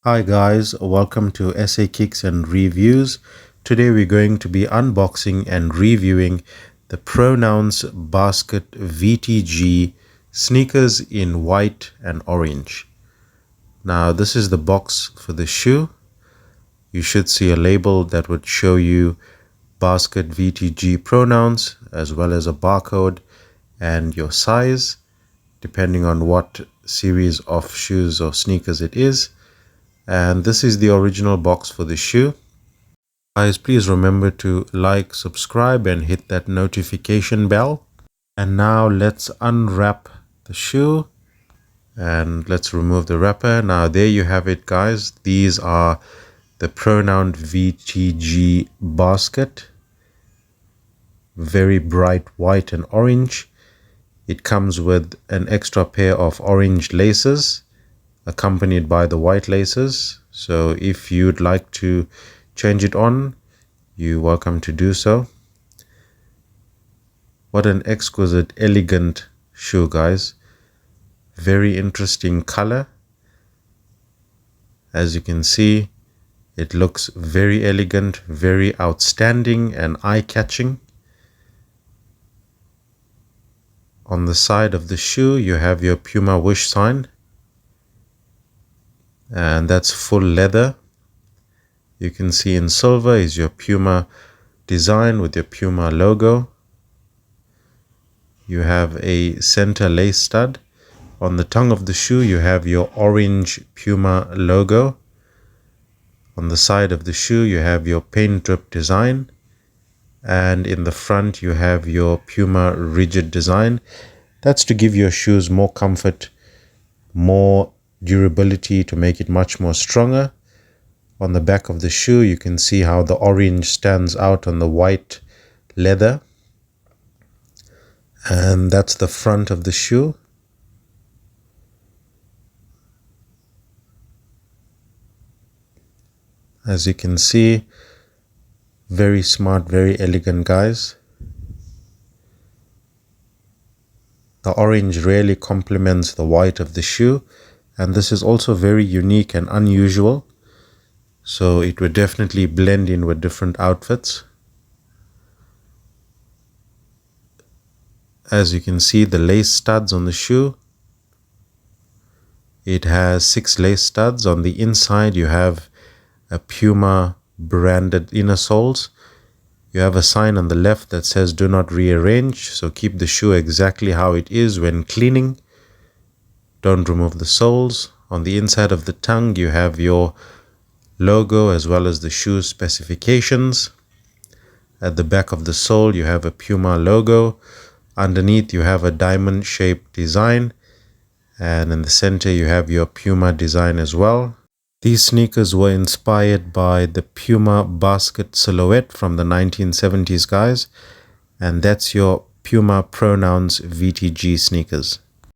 Hi guys, welcome to SA Kicks and Reviews. Today we're going to be unboxing and reviewing the Pronounce Basket VTG sneakers in white and orange. Now this is the box for the shoe. You should see a label that would show you Basket VTG Pronounce as well as a barcode and your size depending on what series of shoes or sneakers it is. And this is the original box for the shoe. Guys, please remember to like, subscribe and hit that notification bell. And now let's unwrap the shoe and let's remove the wrapper. Now there you have it guys. These are the Pronounce VTG basket. Very bright white and orange. It comes with an extra pair of orange laces accompanied by the white laces. So if you'd like to change it on, you're welcome to do so. What an exquisite, elegant shoe, guys. Very interesting color. As you can see, it looks very elegant, very outstanding and eye-catching. On the side of the shoe, you have your Puma wish sign. And that's full leather. You can see in silver is your Puma design with your Puma logo. You have a center lace stud. On the tongue of the shoe you have your orange Puma logo. On the side of the shoe you have your paint drip design. And in the front you have your Puma rigid design. That's to give your shoes more comfort, more durability, to make it much more stronger. On the back of the shoe you can see how the orange stands out on the white leather, and that's the front of the shoe. As you can see, very smart, very elegant, guys. The orange really complements the white of the shoe, and this is also very unique and unusual, so it would definitely blend in with different outfits. As you can see, the lace studs on the shoe, it has 6 lace studs. On the inside you have a Puma branded inner soles. You have a sign on the left that says do not rearrange, so keep the shoe exactly how it is when cleaning. Don't remove the soles. On the inside of the tongue you have your logo as well as the shoe specifications. At the back of the sole you have a Puma logo. Underneath you have a diamond shaped design, and in the center you have your Puma design as well. These sneakers were inspired by the Puma basket silhouette from the 1970s, guys, and that's your Puma Pronounce VTG sneakers.